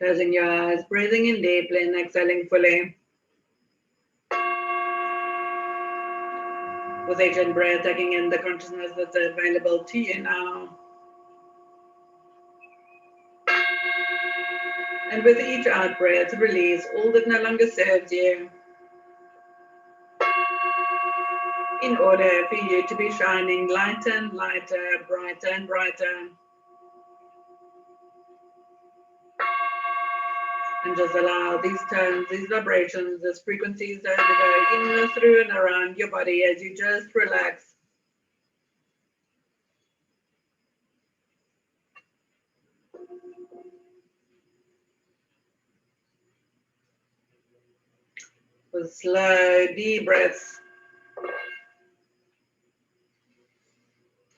Closing your eyes, breathing in deeply and exhaling fully. With each in breath, taking in the consciousness that's available to you now. And with each out breath, release all that no longer serves you, in order for you to be shining lighter and lighter, brighter and brighter. And just allow these tones, these vibrations, these frequencies to go in, through and around your body as you just relax. With slow, deep breaths.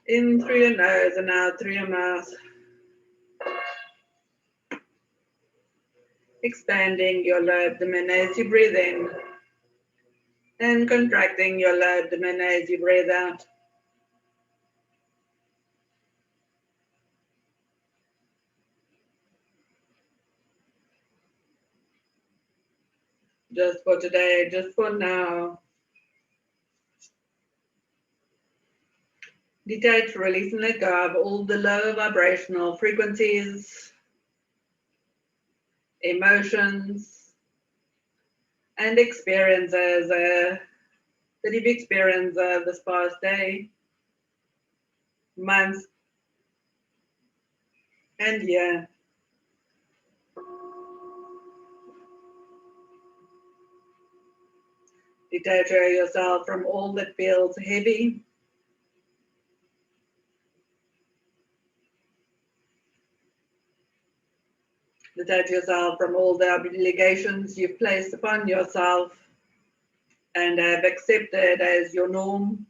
In through your nose and out through your mouth. Expanding your lower abdomen as you breathe in. And contracting your lower abdomen as you breathe out. Just for today, just for now. Detach, release, and let go of all the low vibrational frequencies, emotions, and experiences that you've experienced this past day, month, and year. Detach yourself from all that feels heavy. Detach yourself from all the obligations you've placed upon yourself and have accepted as your norm.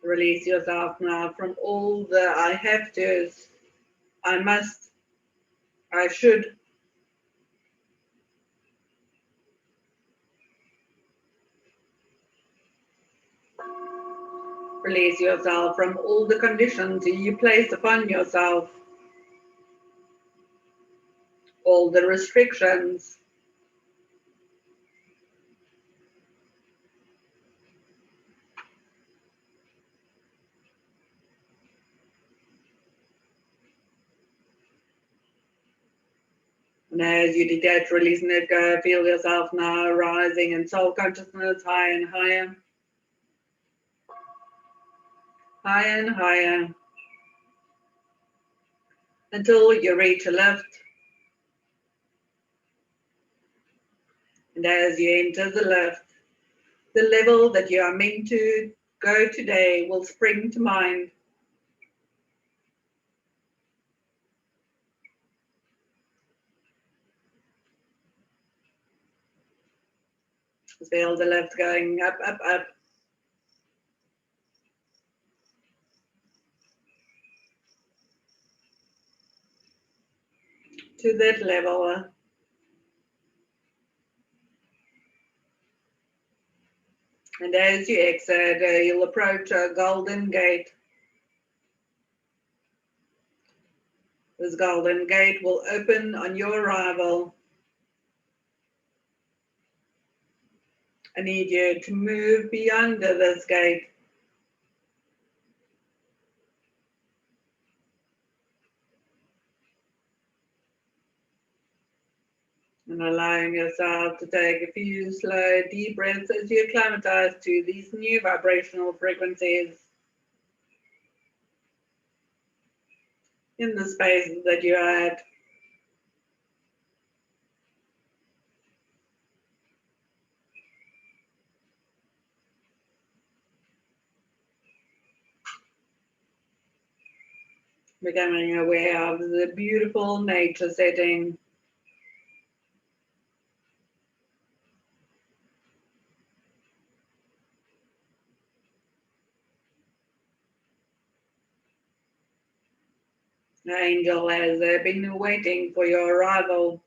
Release yourself now from all the I have to's, I must, I should. Release yourself from all the conditions you place upon yourself, all the restrictions. And as you detach, release, and let go, feel yourself now rising in soul consciousness higher and higher. Higher and higher, until you reach a lift. And as you enter the lift, the level that you are meant to go today will spring to mind. Feel the lift going up, up, up. To that level. And as you exit, you'll approach a golden gate. This golden gate will open on your arrival. I need you to move beyond this gate. And allowing yourself to take a few slow, deep breaths as you acclimatize to these new vibrational frequencies in the space that you're at. Becoming aware of the beautiful nature setting. The angel has been waiting for your arrival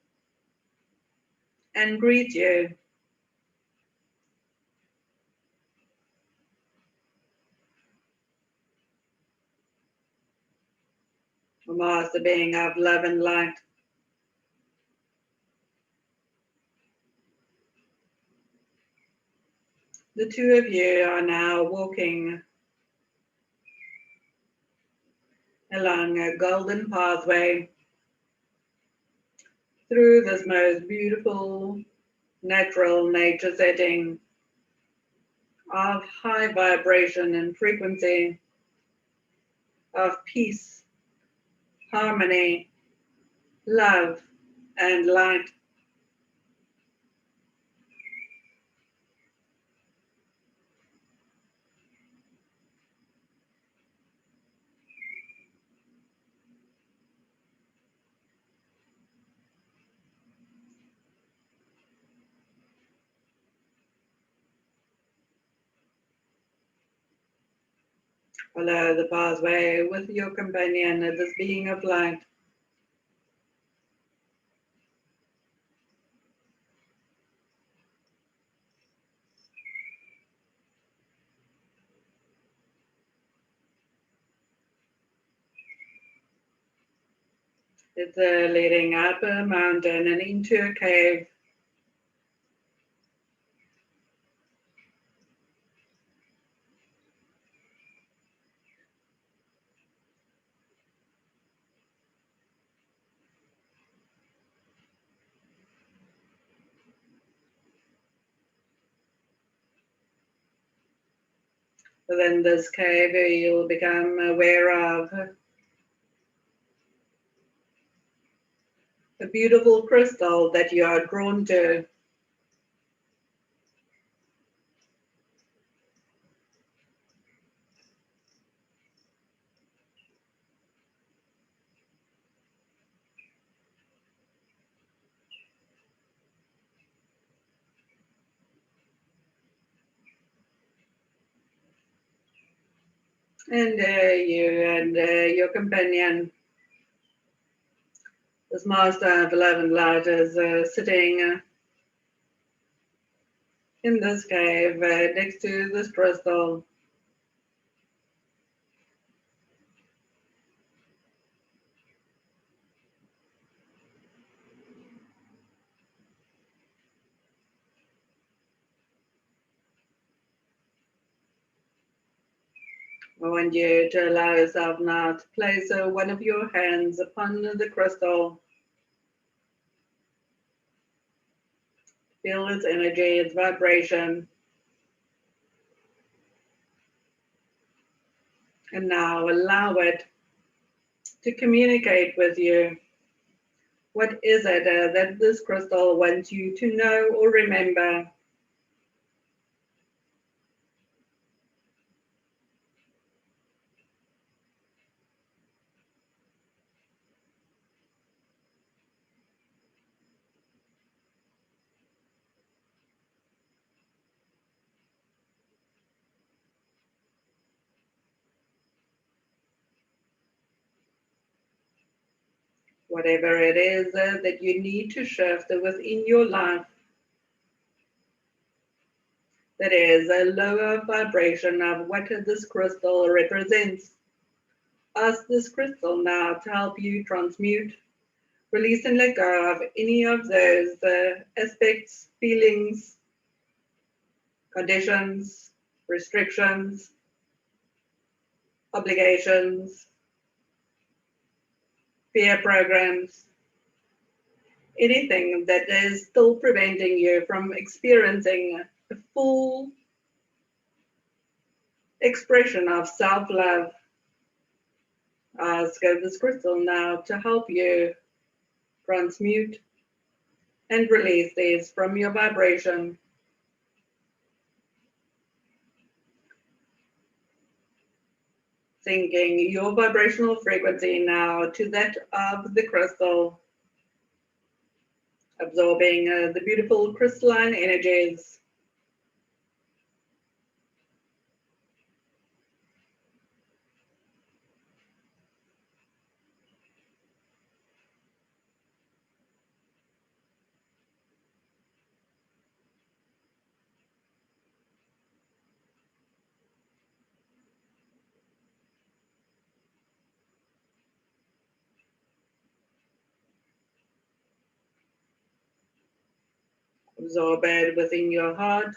and greet you. a master being of love and light. The two of you are now walking along a golden pathway through this most beautiful natural nature setting of high vibration and frequency, of peace, harmony, love, and light. Follow the pathway with your companion, this being of light. It's leading up a mountain and into a cave. Within this cave, you'll become aware of a beautiful crystal that you are drawn to. And you and your companion, this master of love and light, is sitting in this cave next to this crystal. I want you to allow yourself now to place one of your hands upon the crystal. Feel its energy, its vibration. And now allow it to communicate with you. What is it that this crystal wants you to know or remember? Whatever it is that you need to shift within your life, that is a lower vibration of what this crystal represents. Ask this crystal now to help you transmute, release and let go of any of those aspects, feelings, conditions, restrictions, obligations, fear programs, anything that is still preventing you from experiencing a full expression of self-love. Ask this crystal now to help you transmute and release these from your vibration. Syncing your vibrational frequency now to that of the crystal, absorbing the beautiful crystalline energies. Absorb it within your heart.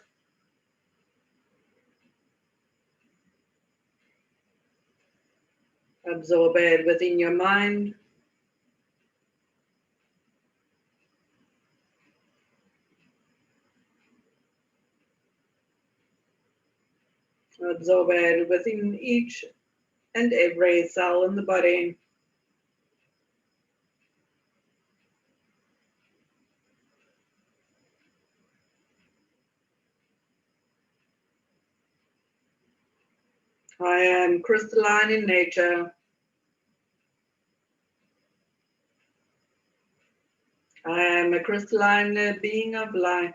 Absorb it within your mind. Absorb it within each and every cell in the body. I am crystalline in nature. I am a crystalline being of light.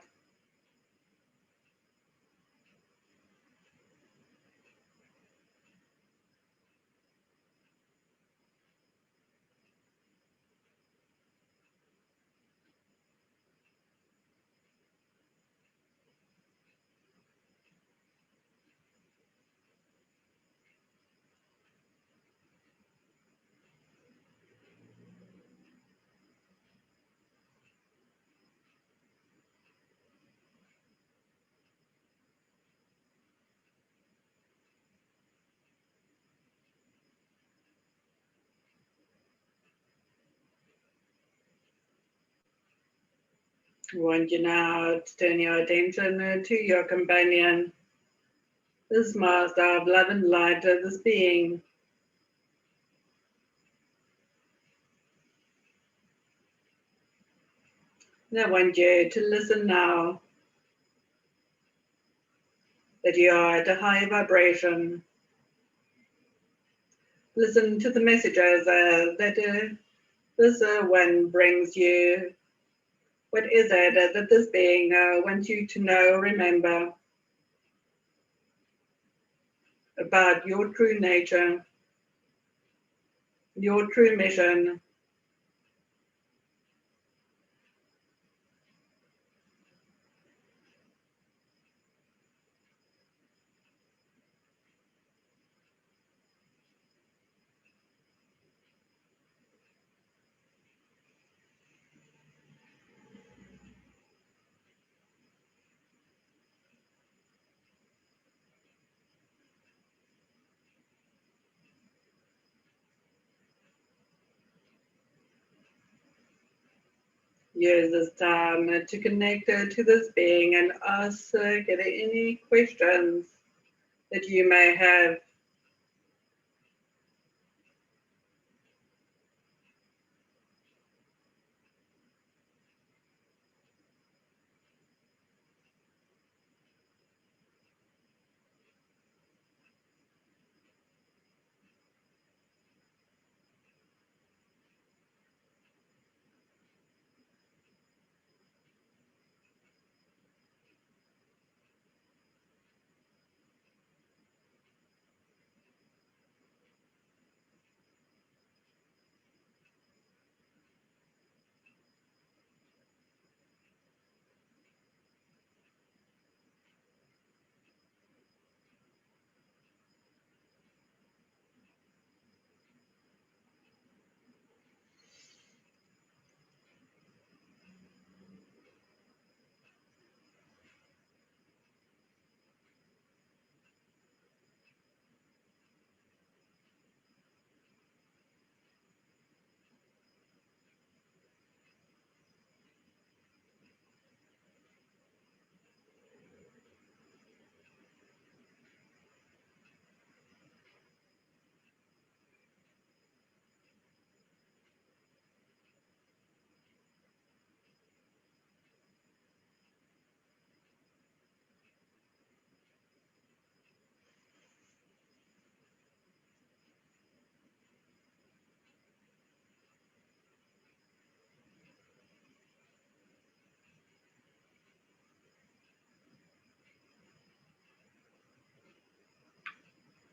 I want you now to turn your attention to your companion, this master of love and light, this being. And I want you to listen now that you are at a high vibration. Listen to the messages that this one brings you. What is it that this being wants you to know, remember about your true nature, your true mission? Use this time to connect to this being and ask get any questions that you may have.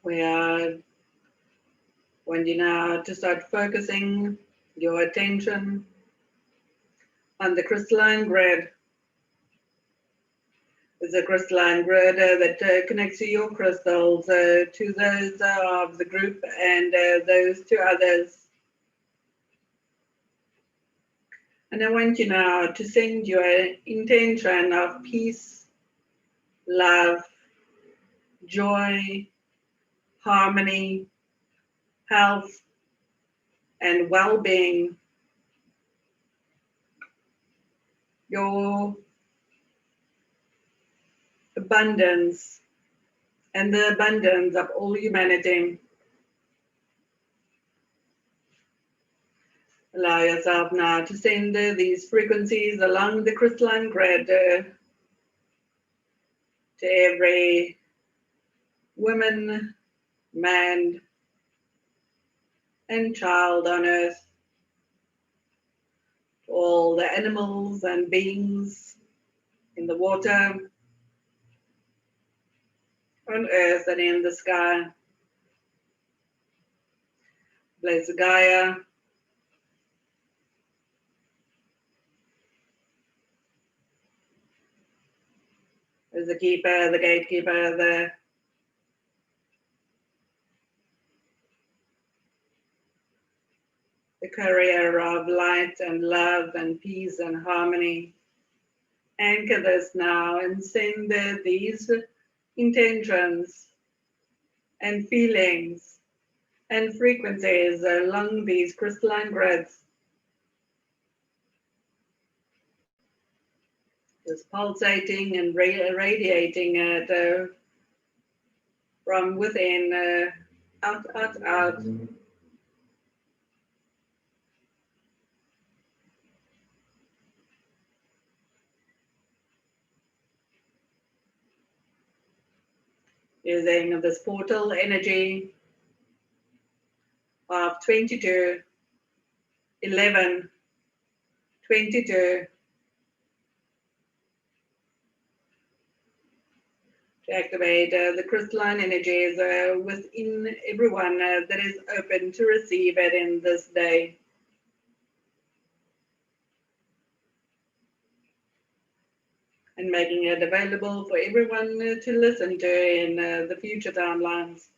We want you now to start focusing your attention on the crystalline grid. It's a crystalline grid that connects to your crystals, to those of the group and those to others. And I want you now to send your intention of peace, love, joy, harmony, health, and well-being, your abundance, and the abundance of all humanity. Allow yourself now to send these frequencies along the crystalline grid to every woman, man, and child on earth, to all the animals and beings in the water, on earth, and in the sky. Bless Gaia, as the keeper, the gatekeeper, the courier of light and love and peace and harmony. Anchor this now and send these intentions and feelings and frequencies along these crystalline grids. Just pulsating and radiating it from within, out, out, out. Using this portal energy of 22, 11, 22, to activate the crystalline energies within everyone that is open to receive it in this day. And making it available for everyone to listen to in the future timelines.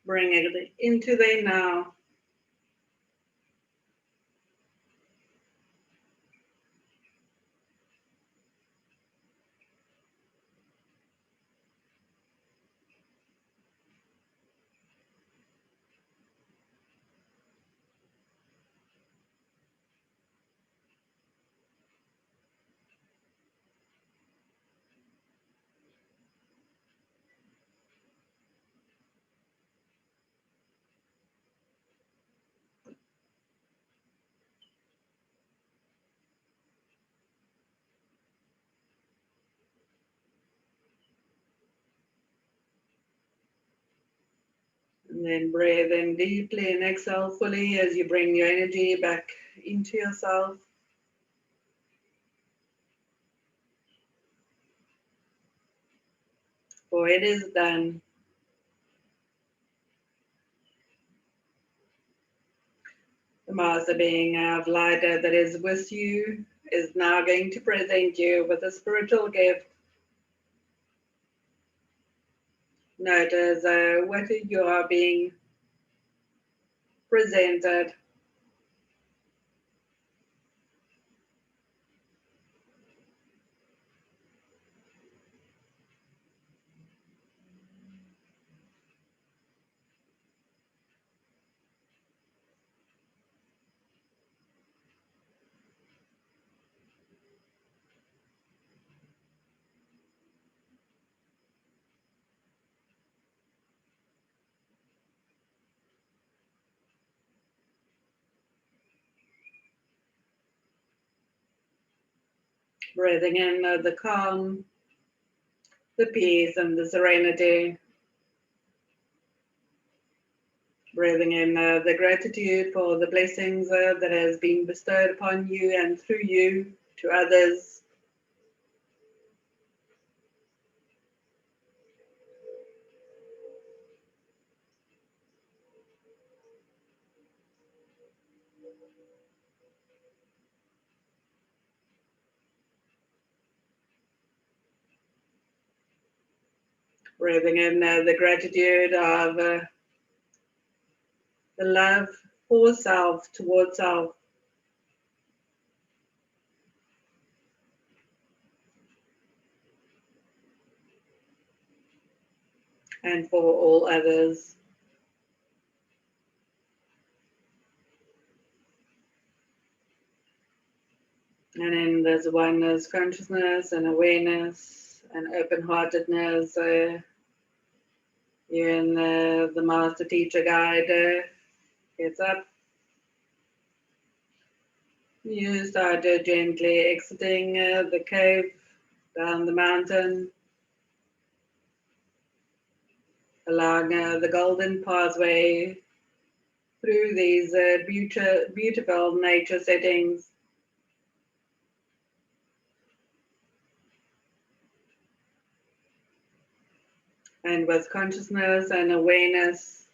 Bring it into their now. And then breathe in deeply and exhale fully as you bring your energy back into yourself. For it is done. The Master Being of Light that is with you is now going to present you with a spiritual gift. Notice what you are being presented. Breathing in the calm, the peace, and the serenity. Breathing in the gratitude for the blessings that has been bestowed upon you and through you to others. Breathing in the gratitude of the love for self, towards self. and for all others. And then there's oneness, consciousness, and awareness, and open-heartedness. You and the master teacher guide gets up. You start gently exiting the cave, down the mountain, along the golden pathway through these beautiful nature settings. And with consciousness and awareness,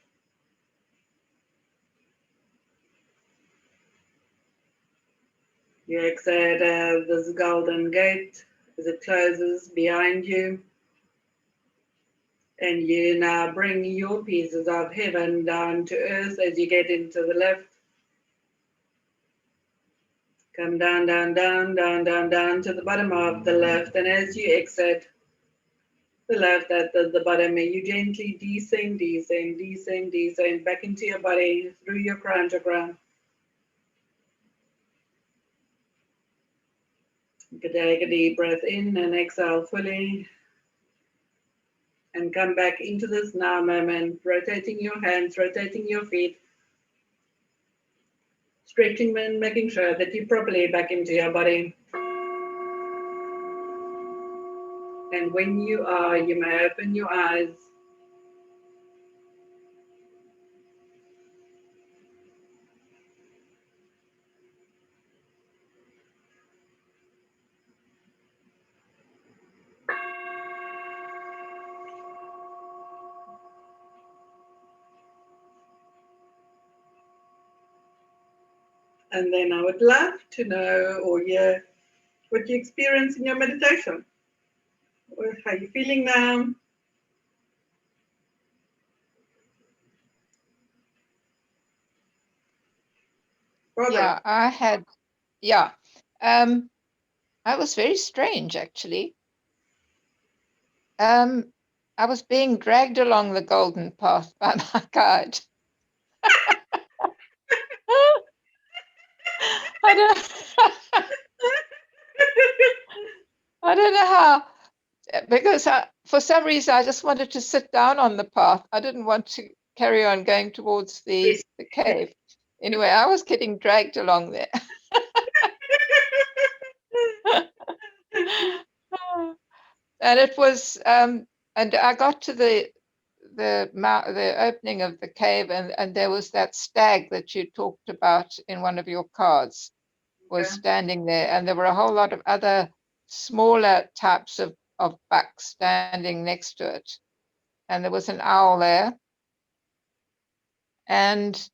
you exit this golden gate as it closes behind you. And you now bring your pieces of heaven down to earth as you get into the lift. Come down, down, down, down, down, down to the bottom of the lift. And as you exit the lift at the bottom, you gently descend, descend, descend, descend back into your body through your crown chakra. You can take a deep breath in and exhale fully. And come back into this now moment, rotating your hands, rotating your feet, stretching and making sure that you're properly back into your body. And when you are, you may open your eyes. And then I would love to know or hear what you experience in your meditation. Or how you feeling now? Yeah, I was very strange actually. I was being dragged along the golden path by my guide. I don't, I don't know how, because for some reason I just wanted to sit down on the path. I didn't want to carry on going towards the cave. Anyway, I was getting dragged along there. And it was, and I got to the opening of the cave, and there was that stag that you talked about in one of your cards was standing there, and there were a whole lot of other smaller types of bucks standing next to it, and there was an owl there, and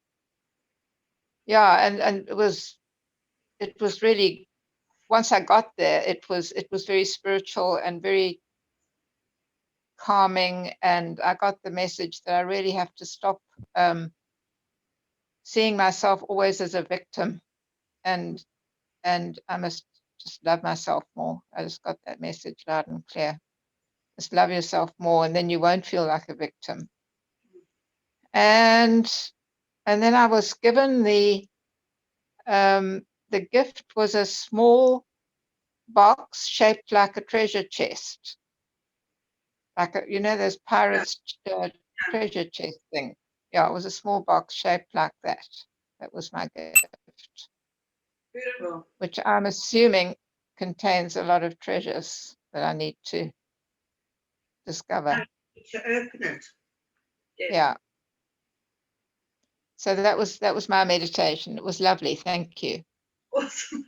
yeah, and it was really, once I got there, it was very spiritual and very calming, and I got the message that I really have to stop seeing myself always as a victim, and I must just love myself more. I just got that message loud and clear. Just love yourself more, and then you won't feel like a victim. And then I was given the gift was a small box shaped like a treasure chest, like those pirates treasure chest thing. Yeah, it was a small box shaped like that. That was my gift. Beautiful. Which I'm assuming contains a lot of treasures that I need to discover. To open it. Yes. Yeah. So that was my meditation. It was lovely. Thank you. Awesome.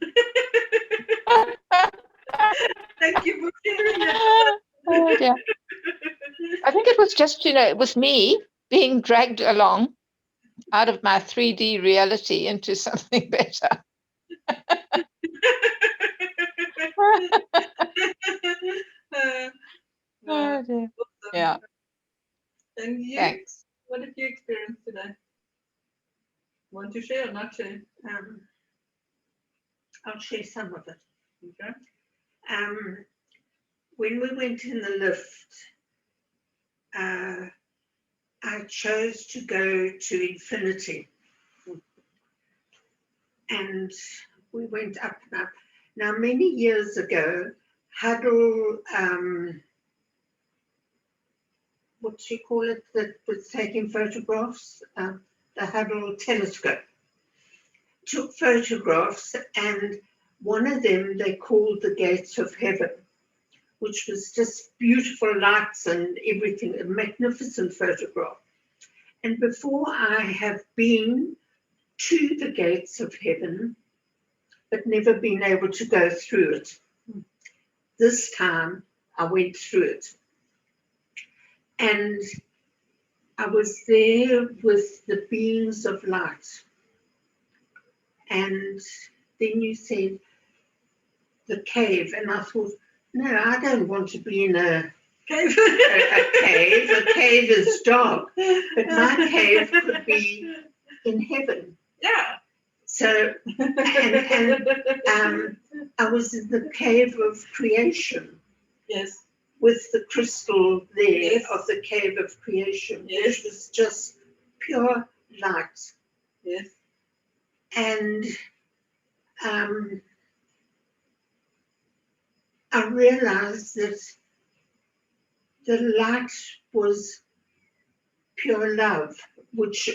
Thank you for sharing that. Oh, dear. I think it was just, it was me being dragged along out of my 3D reality into something better. Oh, dear. Awesome. Yeah. And you? Thanks. What did you experience today? Want to share or not share? I'll share some of it. Okay. When we went in the lift, I chose to go to infinity. And we went up and up. Now, many years ago, Hubble, what do you call it, that was taking photographs, the Hubble telescope, took photographs, and one of them they called the Gates of Heaven, which was just beautiful lights and everything, a magnificent photograph. And before I have been to the Gates of Heaven, but never been able to go through it. This time I went through it. And I was there with the beings of light. And then you said the cave, and I thought, no, I don't want to be in a cave. A cave is dark, but my cave could be in heaven. Yeah. So, and I was in the cave of creation. Yes. With the crystal there, yes. Of the cave of creation, yes. Which was just pure light. Yes. And I realized that the light was pure love, which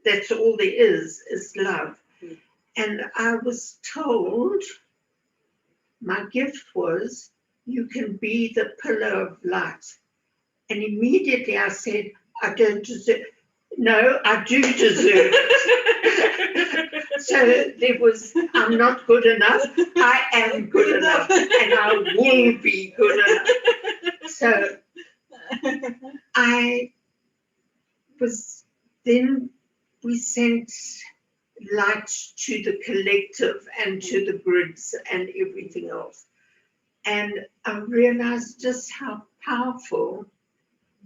that's all there is love. Mm. And I was told, my gift was, you can be the pillar of light. And immediately I said, I don't deserve. No, I do deserve it. So there was, I'm not good enough. I am good enough, and I will be good enough. So I was, then we sent light to the collective and to the grids and everything else. And I realized just how powerful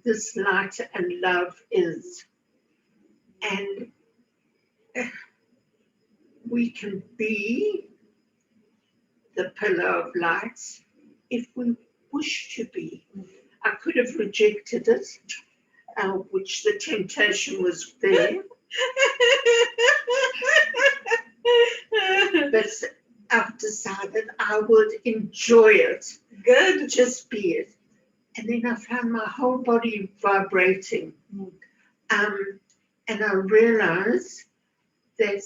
this light and love is. And we can be the pillar of light if we wish to be. I could have rejected it, which the temptation was there. But I've decided I would enjoy it. Good. Just be it. And then I found my whole body vibrating. And I realized that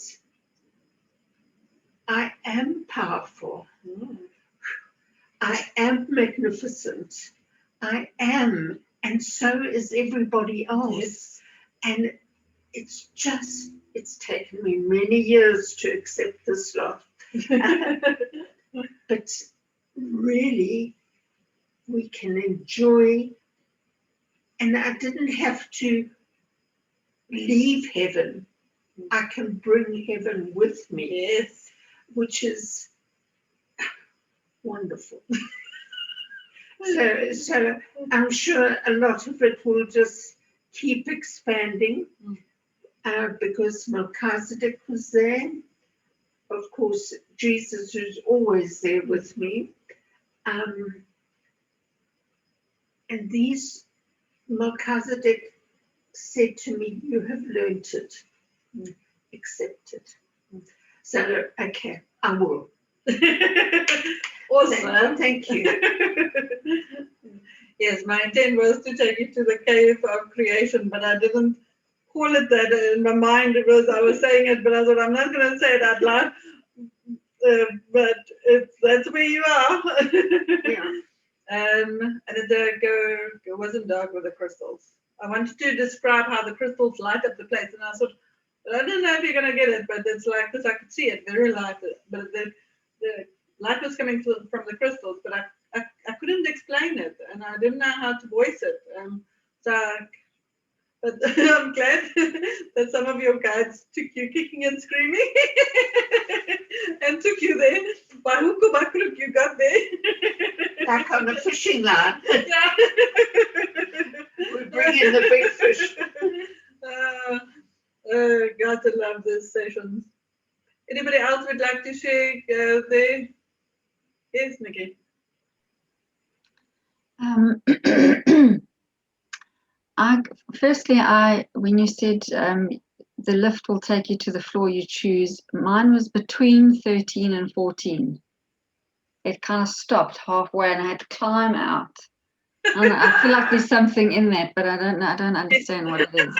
I am powerful. I am magnificent. I am. And so is everybody else. Yes. And it's taken me many years to accept this lot. But really, we can enjoy, and I didn't have to leave heaven. I can bring heaven with me. Yes. Which is wonderful. So I'm sure a lot of it will just keep expanding because Melchizedek was there. Of course, Jesus is always there with me. And these, Melchizedek said to me, you have learnt it. Accept it. So, okay, I will. Awesome. Thank you. Yes, my intent was to take you to the cave of creation, but I didn't call it that. In my mind, I was saying it, but I thought I'm not going to say it out loud. But that's where you are. Yeah. And it wasn't dark with the crystals. I wanted to describe how the crystals light up the place, and I thought, I don't know if you're going to get it, but it's like this. I could see it very light, but the light was coming from the crystals, but I couldn't explain it, and I didn't know how to voice it. But I'm glad that some of your guides took you kicking and screaming and took you there. By hook or by crook, you got there. Like on a fishing line. Yeah. We bring in the big fish. Got to love these sessions. Anybody else would like to share there? Yes, Nikki. Firstly, when you said the lift will take you to the floor you choose, mine was between 13 and 14. It kind of stopped halfway and I had to climb out. And I feel like there's something in that, but I don't know. I don't understand what it is.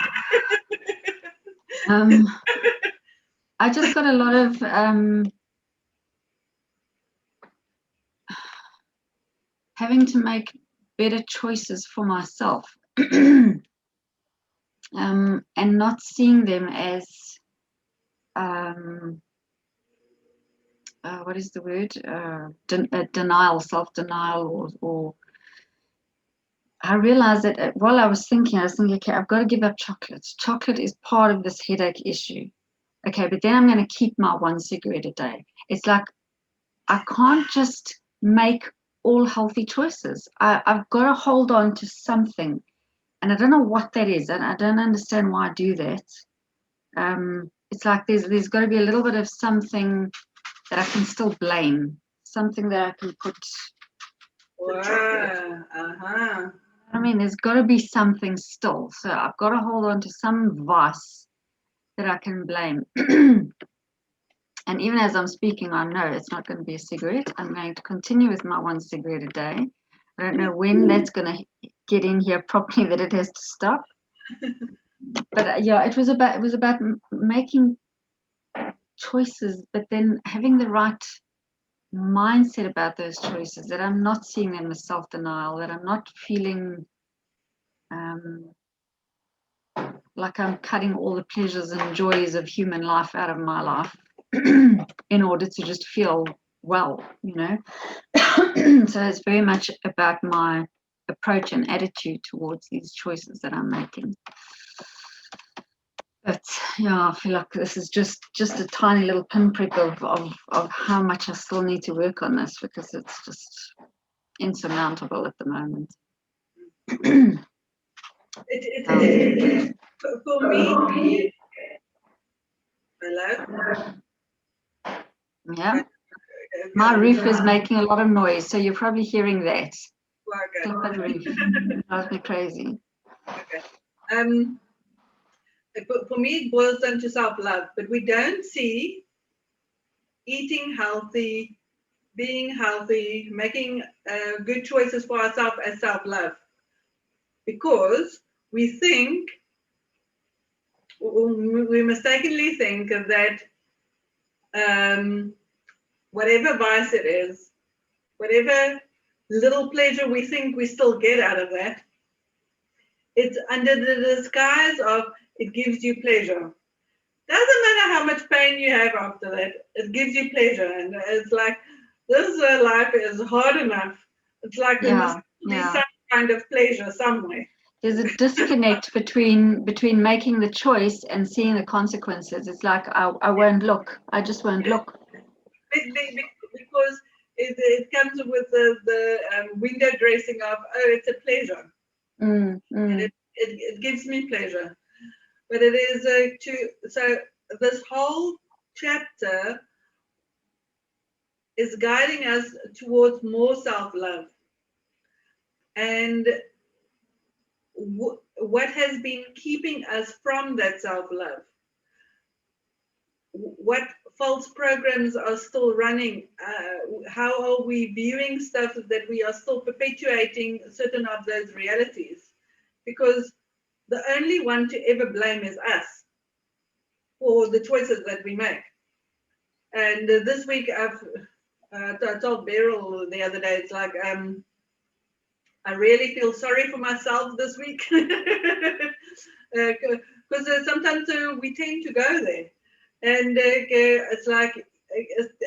I just got a lot of having to make better choices for myself, and not seeing them as what is the word? Denial, self-denial, or I realized that while I was thinking, okay, I've got to give up chocolates. Chocolate is part of this headache issue. Okay, but then I'm going to keep my 1 cigarette a day. It's like I can't just make all healthy choices. I've got to hold on to something, and I don't know what that is, and I don't understand why I do that. It's like there's got to be a little bit of something that I can still blame, something that I can put. I mean, there's got to be something still. So I've got to hold on to some vice that I can blame. And even as I'm speaking, I know it's not going to be a cigarette. I'm going to continue with my 1 cigarette a day. I don't know when that's going to get in here properly that it has to stop. But yeah, it was about making choices, but then having the right mindset about those choices, that I'm not seeing them as self-denial, that I'm not feeling like I'm cutting all the pleasures and joys of human life out of my life in order to just feel well, you know. So it's very much about my approach and attitude towards these choices that I'm making. But yeah, I feel like this is just a tiny little pinprick of how much I still need to work on this, because it's just insurmountable at the moment. For me, hello? Yeah. My roof is making a lot of noise, so you're probably hearing that. Okay. Flippin' roof. It drives me crazy. Okay. For me, it boils down to self-love, but we don't see eating healthy, being healthy, making good choices for ourselves as self-love, because we mistakenly think that whatever vice it is, whatever little pleasure we think we still get out of that, it's under the disguise of it gives you pleasure. Doesn't matter how much pain you have after that, it gives you pleasure. And it's like, this life is hard enough. It's like there must be some kind of pleasure somewhere. There's a disconnect between making the choice and seeing the consequences. It's like I won't look. I just won't look. Because it comes with the window dressing of, oh, it's a pleasure. And it gives me pleasure. But it is so this whole chapter is guiding us towards more self-love. And what has been keeping us from that self-love? What false programs are still running? How are we viewing stuff that we are still perpetuating certain of those realities? Because the only one to ever blame is us for the choices that we make. And this week I told Beryl the other day, it's like, I really feel sorry for myself this week, because sometimes we tend to go there, and it's like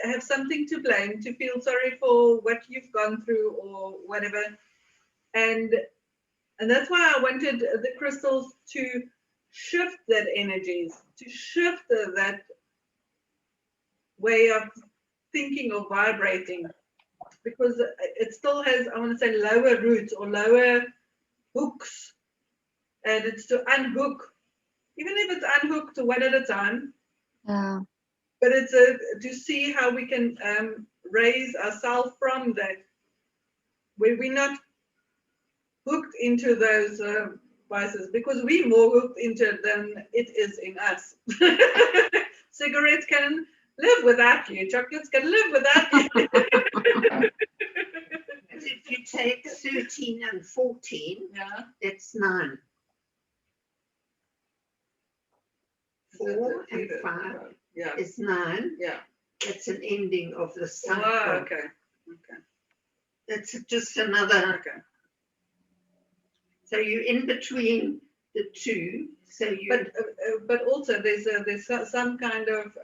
have something to blame, to feel sorry for what you've gone through or whatever, and that's why I wanted the crystals to shift that energies, to shift that way of thinking or vibrating, because it still has, I want to say, lower roots or lower hooks, and it's to unhook, even if it's unhooked one at a time. But it's to see how we can raise ourselves from that, where we're not hooked into those vices, because we more hooked into it than it is in us. Cigarettes can live without you. Chocolates can live without you. If you take 13 and 14, Yeah. it's 9. 4 and 5 Yeah. is 9. Yeah. It's an ending of the cycle. Oh, okay. Okay. It's just another. Okay. So you're in between the two. So you. But also there's some kind of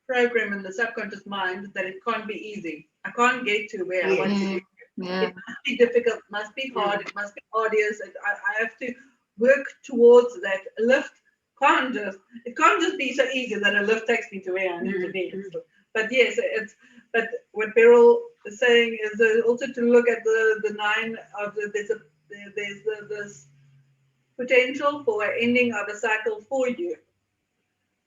program in the subconscious mind that it can't be easy. I can't get to where I want to be. Yeah. It must be difficult, it must be hard, it must be arduous. I have to work towards that. A lift it can't just be so easy that a lift takes me to where I need to be. But yes, but what Beryl is saying is also to look at the 9 of there's this potential for an ending of a cycle for you.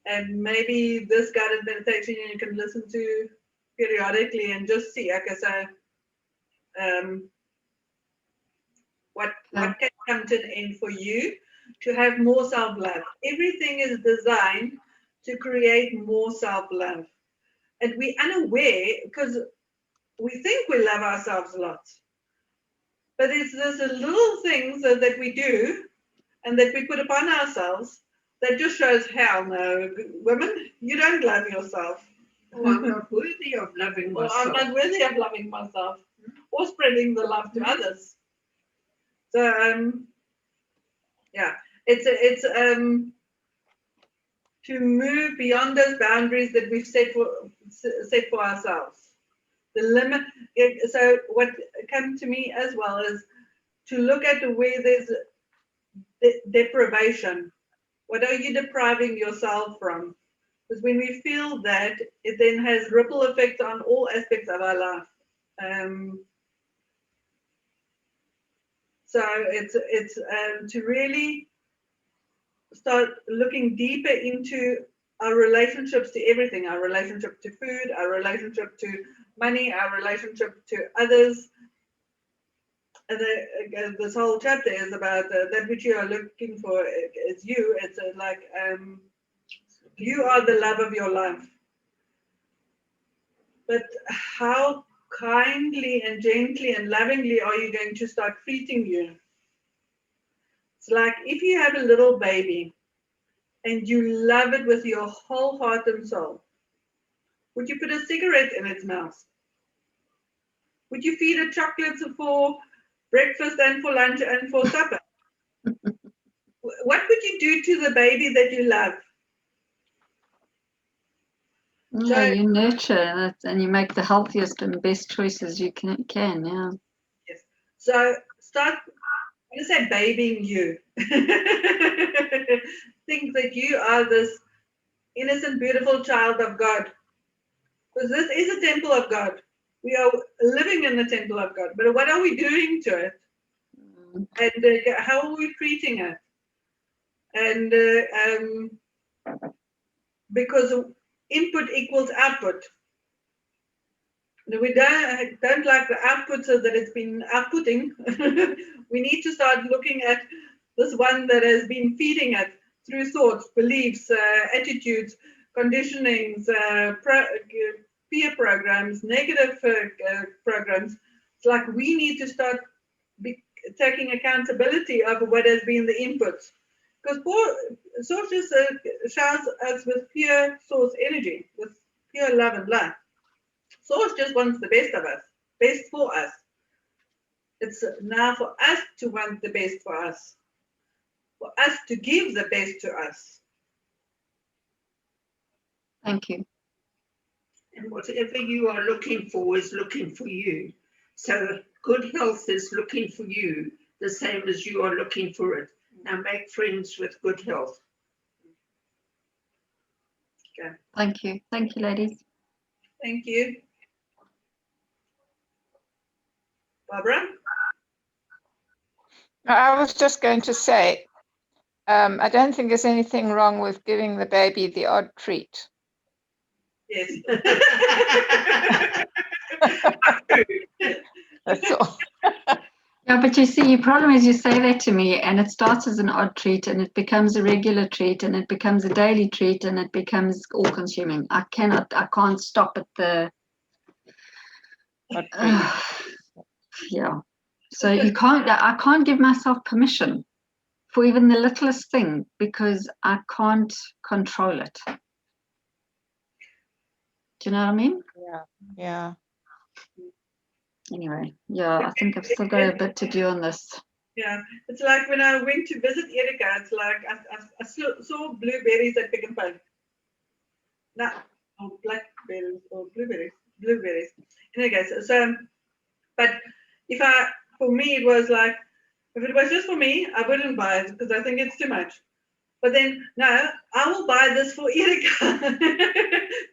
And maybe this guided meditation you can listen to periodically and just see, okay, so what can come to an end for you to have more self-love. Everything is designed to create more self-love. And we're unaware because we think we love ourselves a lot. But it's those little things that we do and that we put upon ourselves that just shows, hell no, women, you don't love yourself. Oh, I'm not worthy of loving myself. Or I'm not worthy of loving myself or spreading the love to others. So, yeah, it's to move beyond those boundaries that we've set for ourselves. The limit. So what came to me as well is to look at where there's deprivation. What are you depriving yourself from? Because when we feel that, it then has ripple effects on all aspects of our life. So it's to really start looking deeper into our relationships to everything, our relationship to food, our relationship to money, our relationship to others. And this whole chapter is about that which you are looking for is you. It's like you are the love of your life. But how kindly and gently and lovingly are you going to start treating you? It's like if you have a little baby and you love it with your whole heart and soul, would you put a cigarette in its mouth? Would you feed it chocolates for breakfast and for lunch and for supper? What would you do to the baby that you love? Yeah, you nurture and you make the healthiest and best choices you can, yeah. Yes. So start, I'm going to say babying you. Think that you are this innocent, beautiful child of God. Because this is a temple of God. We are living in the temple of God. But what are we doing to it? And how are we treating it? And because input equals output. We don't like the output so that it's been outputting. We need to start looking at this one that has been feeding it through thoughts, beliefs, attitudes, conditionings, peer programs, negative programs. It's like we need to start taking accountability of what has been the inputs. Because Source just showers us with pure Source energy, with pure love and light. Source just wants the best of us, best for us. It's now for us to want the best for us to give the best to us. Thank you. And whatever you are looking for is looking for you. So good health is looking for you, the same as you are looking for it. Now make friends with good health. Okay. Thank you. Thank you, ladies. Thank you. Barbara? I was just going to say, I don't think there's anything wrong with giving the baby the odd treat. Yes. That's all. Yeah, but you see, your problem is you say that to me and it starts as an odd treat and it becomes a regular treat and it becomes a daily treat and it becomes all consuming. I can't stop at the, yeah. So I can't give myself permission for even the littlest thing because I can't control it. Do you know what I mean? Yeah. Anyway, yeah, I think I've still got a bit to do on this. Yeah, it's like when I went to visit Erika, it's like I saw blueberries at Pick and Pay. No, or blackberries or blueberries. In any case, so, but for me, it was like, if it was just for me, I wouldn't buy it because I think it's too much. But then, no, I will buy this for Erika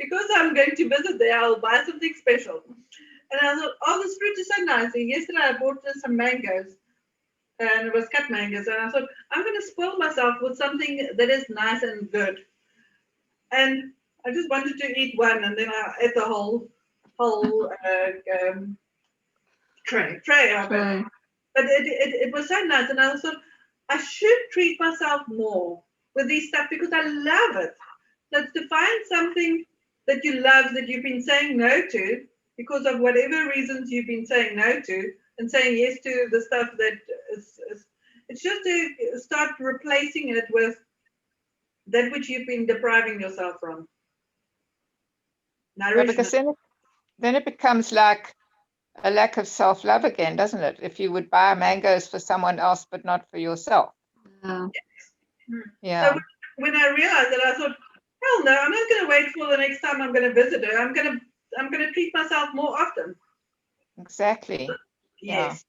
because I'm going to visit there. I'll buy something special. And I thought, oh, this fruit is so nice. And yesterday I bought some mangoes, and it was cut mangoes. And I thought, I'm going to spoil myself with something that is nice and good. And I just wanted to eat one, and then I ate the whole tray of it. But it was so nice, and I thought I should treat myself more with these stuff because I love it. So to find something that you love that you've been saying no to because of whatever reasons you've been saying no to, and saying yes to the stuff that is it's just to start replacing it with that which you've been depriving yourself from. Yeah, because then it becomes like a lack of self-love again, doesn't it? If you would buy mangoes for someone else but not for yourself. Yeah. So when I realized that, I thought, hell no, I'm not going to wait for the next time I'm going to visit her. I'm going to treat myself more often. Exactly. Yes.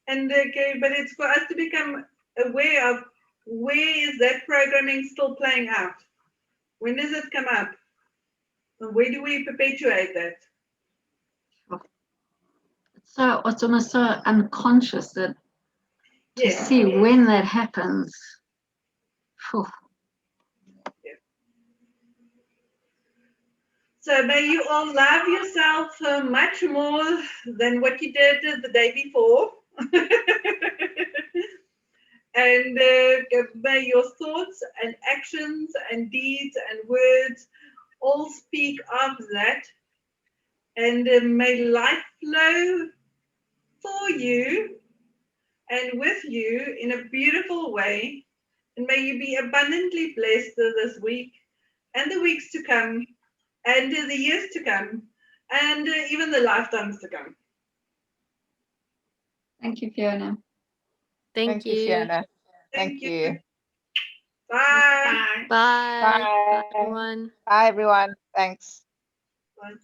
Yeah. And but it's for us to become aware of where is that programming still playing out. When does it come up? And where do we perpetuate that? So it's almost so unconscious that to see when that happens. Whew. So may you all love yourself much more than what you did the day before. And may your thoughts and actions and deeds and words all speak of that. And may life flow for you and with you in a beautiful way. And may you be abundantly blessed this week and the weeks to come and the years to come and even the lifetimes to come. Thank you, Fiona. Thank you, Fiona. Thank you. you. Bye. Bye. Bye. Bye, everyone. Bye, everyone. Thanks. Bye.